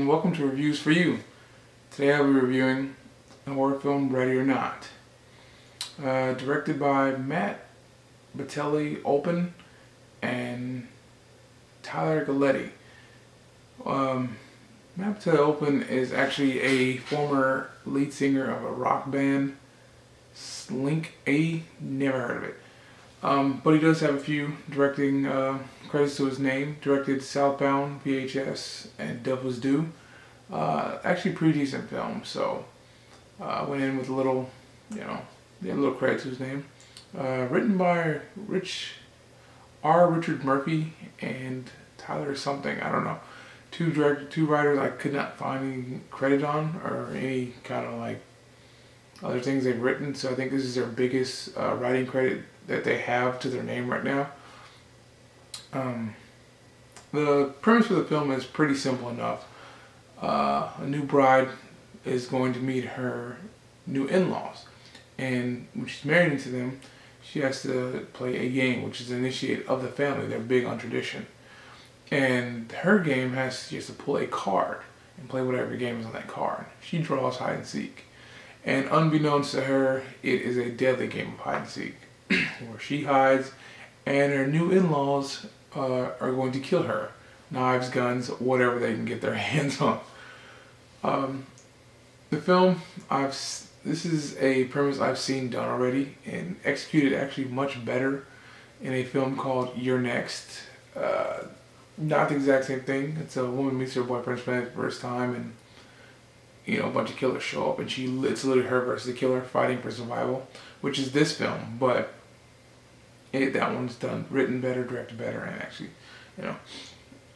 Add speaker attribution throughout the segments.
Speaker 1: and welcome to Reviews for You. Today I'll be reviewing the horror film Ready or Not. Directed by Matt Battiato-Olpin and Tyler Galletti. Matt Battiato-Olpin is actually a former lead singer of a rock band, Slink A. Never heard of it. But he does have a few directing credits to his name. Directed Southbound, VHS, and Devil's Due. Actually pretty decent film, so went in with a little, little credit to his name. Written by Richard Murphy and Tyler something, I don't know. Two writers I could not find any credit on or any kind of like other things they've written, so I think this is their biggest writing credit that they have to their name right now. The premise for the film is pretty simple enough. A new bride is going to meet her new in-laws, and when she's married into them, she has to play a game, which is the initiate of the family. They're big on tradition. And her game she has to pull a card and play whatever game is on that card. She draws hide and seek. And unbeknownst to her, it is a deadly game of hide and seek, where she hides and her new in-laws are going to kill her. Knives, guns, whatever they can get their hands on. The film, this is a premise I've seen done already and executed actually much better in a film called You're Next. Not the exact same thing. It's a woman meets her boyfriend for the first time, and a bunch of killers show up, and it's literally her versus the killer fighting for survival, which is this film, but that one's written better, directed better, and actually, and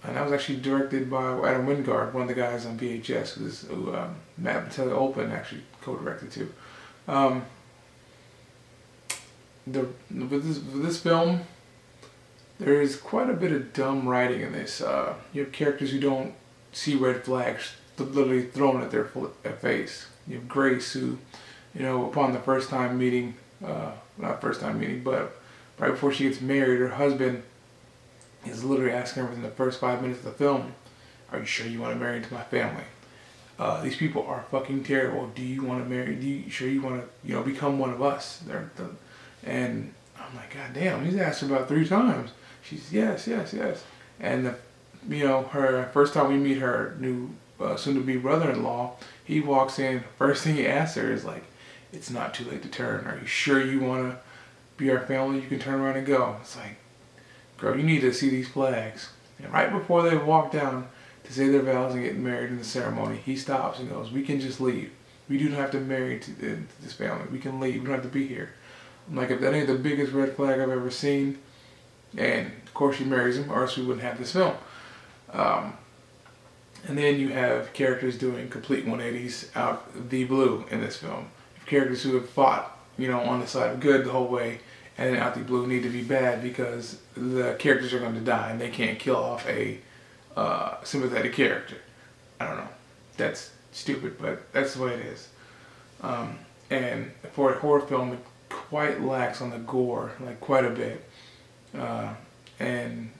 Speaker 1: that was actually directed by Adam Wingard, one of the guys on VHS, who Matt Battiato-Olpin actually co-directed too. With this film, there is quite a bit of dumb writing in this. You have characters who don't see red flags literally thrown at their face. You have Grace, who, upon the first time meeting, not first time meeting, but right before she gets married, her husband is literally asking her within the first 5 minutes of the film, "Are you sure you want to marry into my family? These people are fucking terrible. Do you want to marry? Sure you want to, become one of us?" And I'm like, God damn, he's asked her about 3 times. She's yes. And her first time we meet her new soon-to-be brother-in-law, he walks in. First thing he asks her is like, "It's not too late to turn. Are you sure you want to be our family? You can turn around and go." It's like, girl, you need to see these flags. And right before they walk down to say their vows and get married in the ceremony, he stops and goes, "We can just leave. We do not have to marry to this family. We can leave. We don't have to be here." I'm like, if that ain't the biggest red flag I've ever seen, and of course she marries him, or else we wouldn't have this film. And then you have characters doing complete 180s out the blue in this film. You have characters who have fought, on the side of good the whole way, and then out the blue need to be bad because the characters are going to die and they can't kill off a sympathetic character. I don't know. That's stupid, but that's the way it is. And for a horror film, it quite lacks on the gore, like quite a bit. And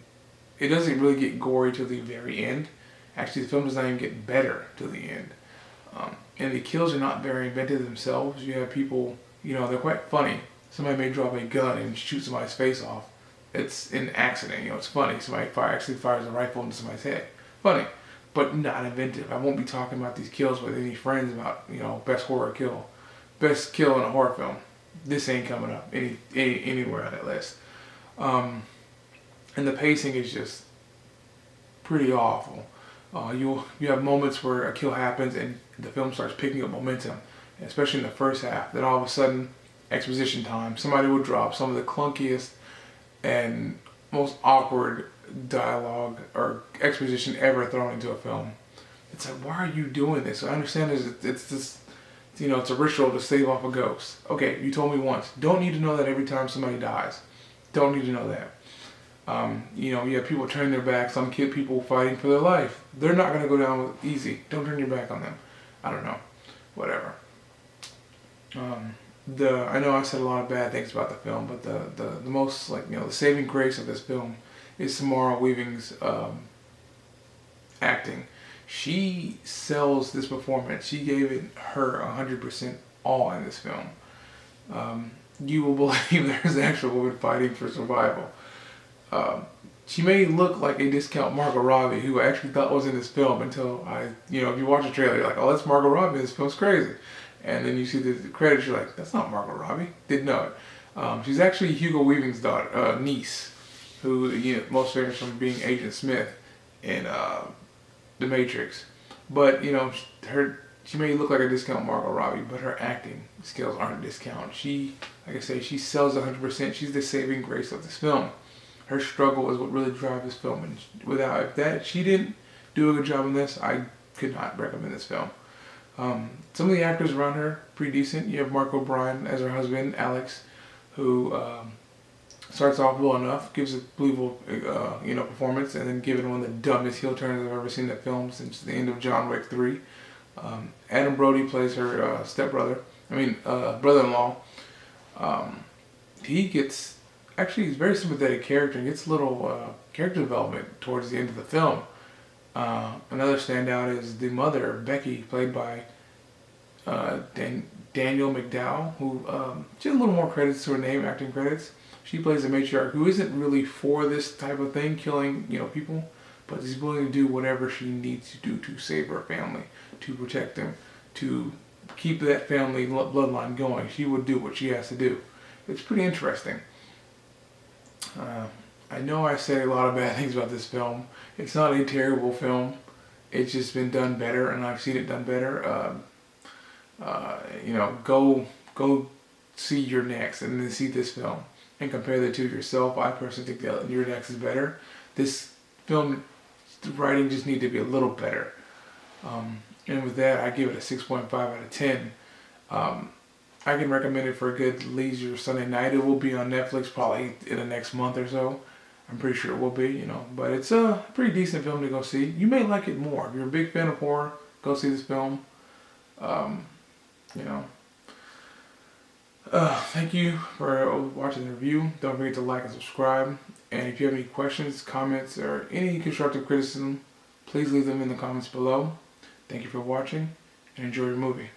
Speaker 1: it doesn't really get gory till the very end. Actually, the film does not even get better till the end. And the kills are not very inventive themselves. You have people, they're quite funny. Somebody may drop a gun and shoot somebody's face off. It's an accident, it's funny. Somebody actually fires a rifle into somebody's head. Funny, but not inventive. I won't be talking about these kills with any friends about, best kill in a horror film. This ain't coming up anywhere on that list. And the pacing is just pretty awful. You have moments where a kill happens and the film starts picking up momentum, especially in the first half. Then all of a sudden, exposition time. Somebody will drop some of the clunkiest and most awkward dialogue or exposition ever thrown into a film. It's like, why are you doing this? I understand it's this, it's a ritual to stave off a ghost. Okay, you told me once. Don't need to know that every time somebody dies. Don't need to know that. You have people turning their backs on people fighting for their life. They're not going to go down easy. Don't turn your back on them. I don't know. Whatever. I know I said a lot of bad things about the film, but the most, the saving grace of this film is Samara Weaving's acting. She sells this performance. She gave it her 100% all in this film. You will believe there's an actual woman fighting for survival. Um, she may look like a discount Margot Robbie, who I actually thought was in this film until if you watch the trailer, you're like, oh, that's Margot Robbie. This film's crazy. And then you see the credits, you're like, that's not Margot Robbie. Didn't know it. She's actually Hugo Weaving's daughter, niece, who most famous from being Agent Smith in The Matrix. But she may look like a discount Margot Robbie, but her acting skills aren't a discount. She, like I say, she sells 100%. She's the saving grace of this film. Her struggle is what really drives this film, and if she didn't do a good job in this, I could not recommend this film. Some of the actors around her pretty decent. You have Mark O'Brien as her husband, Alex, who starts off well enough, gives a believable performance, and then given one of the dumbest heel turns I've ever seen in a film since the end of John Wick 3. Adam Brody plays her brother-in-law. He gets actually he's a very sympathetic character and gets a little character development towards the end of the film. Another standout is the mother, Becky, played by Daniel McDowell, who she has a little more credits to her name, acting credits. She plays a matriarch who isn't really for this type of thing, killing people, but is willing to do whatever she needs to do to save her family, to protect them, to keep that family bloodline going. She would do what she has to do. It's pretty interesting. I know I say a lot of bad things about this film. It's not a terrible film. It's just been done better, and I've seen it done better. Go see Your Next and then see this film and compare the two yourself. I personally think that Your Next is better. This film, the writing just need to be a little better. And with that, I give it a 6.5 out of 10. I can recommend it for a good leisure Sunday night. It will be on Netflix probably in the next month or so. I'm pretty sure it will be, But it's a pretty decent film to go see. You may like it more. If you're a big fan of horror, go see this film. Thank you for watching the review. Don't forget to like and subscribe. And if you have any questions, comments, or any constructive criticism, please leave them in the comments below. Thank you for watching, and enjoy your movie.